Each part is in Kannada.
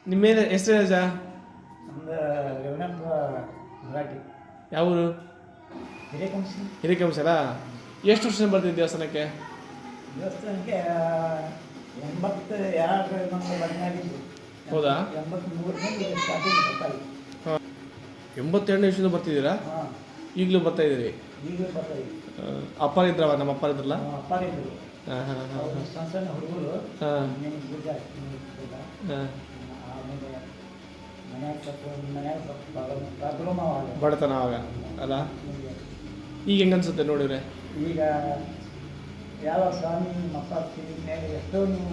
ನಿಮ್ಮ ಮೇಲೆ ಹೆಸರು ರಾಜ? ನಮ್ದು ರಘುನಾಥ ಮರಾಠಿ. ಯಾವ ಊರು? ಹಿರೇಕಂಶ. ಹಿರೇಕೆಂಸಲ್ಲ. ಎಷ್ಟು ವರ್ಷದಿಂದ ಬರ್ತಿದ್ದೆ ದೇವಸ್ಥಾನಕ್ಕೆ? ದೇವಸ್ಥಾನಕ್ಕೆ 82 ನಮ್ಗೆ ಬಂದಾಗಿದ್ದು. ಹೌದಾ? 83 ಸ್ಟಾರ್ಟಿಂಗ್ ಬರ್ತಾಯಿತ್ತು. ಹಾಂ, 82 ವರ್ಷದಿಂದ ಬರ್ತಿದ್ದೀರಾ? ಹಾಂ, ಈಗಲೂ ಬರ್ತಾ ಇದ್ದೀರಿ? ಈಗಲೂ ಬರ್ತಾಯಿತ್ತು. ಅಪ್ಪಾರ ಇದ್ರವ? ನಮ್ಮ ಅಪ್ಪಾರ ಇದ್ರಲ್ಲ? ಅಪ್ಪಾರಿದ್ರು. ಹಾಂ ಹಾಂ ಹಾಂ ಅವರು ಸಣ್ಣ ಸಣ್ಣ ಹುಡುಗರು. ಹಾಂ ನನಗೆ ಬುದ್ಧ ಹಾಂ. ಆಮೇಲೆ ಮನ್ಯಾಗ ಸ್ವಲ್ಪ ಪ್ರಾಬ್ಲಮ್ ಆವಾಗ ಬಡತನ ಅವಾಗ ಅಲ್ಲ? ಈಗ ಹೆಂಗನ್ಸುತ್ತೆ ನೋಡಿದ್ರೆ? ಈಗ ಯಾವ ಸ್ವಾಮಿ ಮಪ್ಪ ಮೇಲೆ ಎಷ್ಟೊಂದು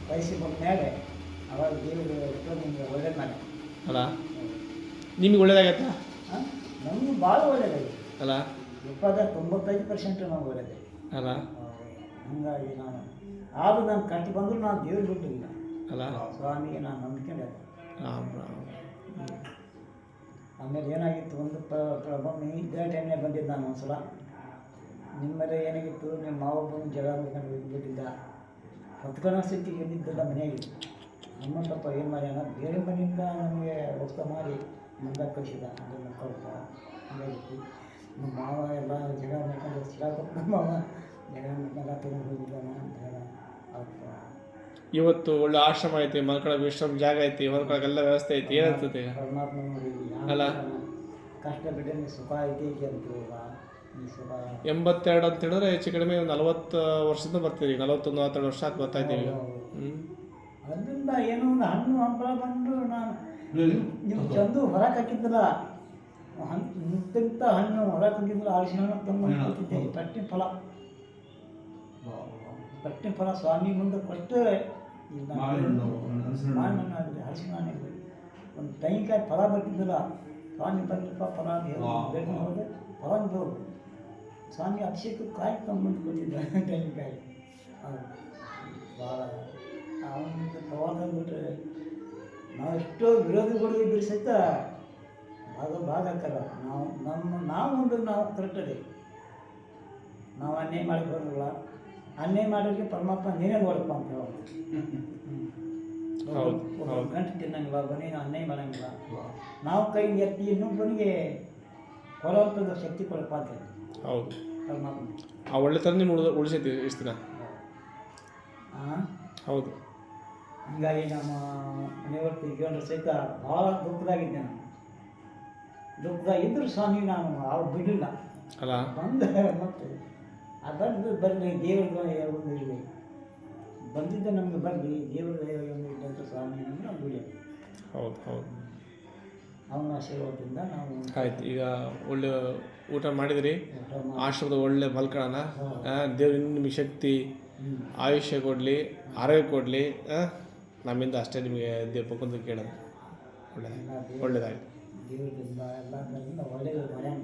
ವಯಸ್ಸಿಗೆ ಬಂದ ಮೇಲೆ ಅವಾಗ ದೇವರು ಎಷ್ಟೋ ನಿಮಗೆ ಒಳ್ಳೇದು ಮಾಡಿ ಅಲ್ಲ? ನಿಮಗೆ ಒಳ್ಳೇದಾಗತ್ತಾ? ಹಾಂ, ನಮ್ಗೆ ಭಾಳ ಒಳ್ಳೇದಾಗಿದೆ ಅಲ್ಲ? 95% ನಮ್ಗೆ ಒಳ್ಳೇದೇ ಅಲ್ಲ? ಹಾಗಾಗಿ ನಾನು ಆದರೂ ನಾನು ಕಷ್ಟ ಬಂದರೂ ನಾನು ದೇವ್ರು ಬಿಟ್ಟಿಲ್ಲ ಅಲ್ಲ? ಸ್ವಾಮಿಗೆ ನಾನು ನಂಬಿಕೊಂಡೆ. ರಾಮ್ ರಾಮ್. ಆಮೇಲೆ ಏನಾಗಿತ್ತು, ಒಂದು ಪ್ರಾಬ್ಲಮ್ ಇದ್ದ ಟೈಮ್ನಾಗ ಬಂದಿದ್ದು ನಾನು ಒಂದು ಸಲ. ನಿಮ್ಮಲ್ಲಿ ಏನಾಗಿತ್ತು, ನಿಮ್ಮ ಮಾವ ಬಂದು ಜಗಳ ಮಾಡ್ಕೊಂಡು ಬಿಟ್ಟಿದ್ದ. ಹೊತ್ಕೊಳ್ಳೋ ಸ್ಥಿತಿಗೆ ಬಂದಿದ್ದಲ್ಲ ಮನೆಯಾಗಿ. ನಮ್ಮಂತಪ್ಪ ಏನು ಮಾಡ್ಯಾನ, ಬೇರೆ ಮನೆಯಿಂದ ನಮಗೆ ವ್ಯವಸ್ಥೆ ಮಾಡಿ ಮುಂದೆ ಕಳಿಸಿದ. ಅದನ್ನು ಕೊಡ್ತ ಹಂಗಾಗಿತ್ತು. ನಮ್ಮ ಮಾವ ಎಲ್ಲ ಜಗಳ ಮಾಡ್ಕೊಂಡು ಸಿಗಾಕೊಟ್ಟು ಮಾವ ಜಗಳ ಮಾಡ್ಕೊಂಡು ತೊಗೊಂಡು ಹೋಗಿದ್ದಾನ ಜಗಳ ಆಗ್ತಾ. ಇವತ್ತು ಒಳ್ಳೆ ಆಶ್ರಮ ಐತಿ, ಮಲ್ಕೊಳ್ಳೋ ವಿಶ್ರಮ ಜಾಗ ಐತಿ, ಹೊರಕೊಳಕ್ಕೆಲ್ಲ ವ್ಯವಸ್ಥೆ ಐತಿ. ಏನನ್ಸುತ್ತೆ ಈಗ? ಪರಮಾತ್ಮ ನೋಡಿ ಅಲ್ಲ? ಕಷ್ಟ ಬಿಟ್ಟರೆ ಸುಖ ಐತಿ ಅಂತೀವಲ್ಲ, ಈ ಸುಖ 82 ಅಂತ ಹೇಳಿದ್ರೆ ಹೆಚ್ಚು ಕಡಿಮೆ ಒಂದು 40 ವರ್ಷದಿಂದ ಬರ್ತೀವಿ. 41 42 ವರ್ಷ ಆಗಿ ಬರ್ತಾ ಇದ್ದೀವಿ. ಅದರಿಂದ ಏನೋ ಒಂದು ಹಣ್ಣು ಹಂಪಲ ಬಂದು ನಾನು ನೀವು ಚಂದು ಹೊರಗೆ ಹಾಕಿದ್ದಲ್ಲ, ಇಂತಿಂಥ ಹಣ್ಣು ಹೊರಗೆ ಹಾಕಿದ್ರೆ ಅರಿಶಿನ ಹಣ್ಣು ತಂದು ಕೊಟ್ಟಿದ್ದೆ. ಪಟ್ಟಿನ ಫಲ ಸ್ವಾಮಿ ಮುಂದೆ ಕೊಟ್ಟು ಮಾವಿನ ಅರಿಶಿನ ಒಂದು ತೆಂಗಿನಕಾಯಿ ಫಲ ಬರ್ತಿದ್ದಿಲ್ಲ. ಸ್ವಾಮಿ ಬಂದಪ್ಪ ಫಲ ಬೇಡ ಹೋದೆ, ಫಲ ಬೋದು ಸ್ವಾಮಿ ಅಭಿಷೇಕಕ್ಕೆ ಕಾಯಿ ತಂದು ಕೊಟ್ಟಿದ್ದ ತೆಂಗಿನಕಾಯಿ. ಭಾಳ ಅವನಿಂದ ಪ್ರವಾದ ಬಿಟ್ಟರೆ ನಾವು ಎಷ್ಟೋ ವಿರೋಧಿಗಳು ಇದ್ರೆ ಸಹಿತ ಭಾಗ ಹಾಕಲ್ಲ. ನಾವು ಒಂದು ನಾವು ಕರೆಕ್ಟದೆ. ನಾವು ಅನ್ಯಾಯ ಮಾಡಕ್ಕೆ ಬರೋದಿಲ್ಲ. ಅನ್ಯಾಯ ಮಾಡೋರಿಗೆ ಪರಮಾತ್ಮ ನೀನೇ ನೋಡಪ್ಪ ಅಂತ ಗಂಟು ತಿನ್ನಂಗಿಲ್ಲ, ಬನ್ನೇನು ಅನ್ಯಾಯ ಮಾಡೋಂಗಿಲ್ಲ. ನಾವು ಕೈ ಎತ್ತಿ ಇನ್ನೊಬ್ಬನಿಗೆ ಕೊಡುವಂಥದ್ದು ಶಕ್ತಿ ಕೊಡಪ್ಪ ಅಂತ ಹೇಳಿ. ಹೌದು, ಪರಮಾತ್ಮ ಆ ಒಳ್ಳೆತನ ನೀವು ಉಳಿಸೈತಿ ಇಷ್ಟು ದಿನ. ಹಾಂ, ಹೌದು. ಹೀಗಾಗಿ ನಮ್ಮ ಮನೆಯವ್ರ ತಿಳ್ಕೊಂಡ್ರೆ ಸಹಿತ ಭಾಳ ದುಃಖದಾಗಿದ್ದೆ. ನಾನು ದುಃಖದಾಗಿದ್ದರೂ ಸ್ವಾಮಿ ನಾನು ಅವ್ರು ಬಿಡಲಿಲ್ಲ ಅಲ್ಲ? ಬಂದೆ ಮತ್ತೆ ಬಂದು ಬರಲಿ, ದೇವ್ರ ಒಂದು ಇರಲಿ, ಬಂದಿದ್ದೆ ನಮಗೆ ಬರಲಿ, ದೇವ್ರ ಒಂದು ಇದ್ದಂಥ ಸ್ವಾಮಿ ನಮಗೆ ಬಿಡಿ. ಹೌದು ಹೌದು. ಅವನ ಆಶೀರ್ವಾದದಿಂದ ನಾವು ಆಯ್ತು. ಈಗ ಒಳ್ಳೆ ಊಟ ಮಾಡಿದ್ರಿ, ಆಶ್ರಮದ ಒಳ್ಳೆ ಮಲ್ಕೊಳ್ಳೋಣ. ದೇವ್ರು ನಿಮಗೆ ಶಕ್ತಿ ಆಯುಷ್ಯ ಕೊಡಲಿ, ಆರೋಗ್ಯ ಕೊಡಲಿ. ನಮ್ಮಿಂದ ಅಷ್ಟೇ ನಿಮಗೆ ದೇವ್ರ ಕೇಳೋದು. ಒಳ್ಳೆಯದಾಗಿ ದೇವರಿಂದ ಎಲ್ಲ ಒಳ್ಳೆಯದು ಮಾಡ್ಯಾನ.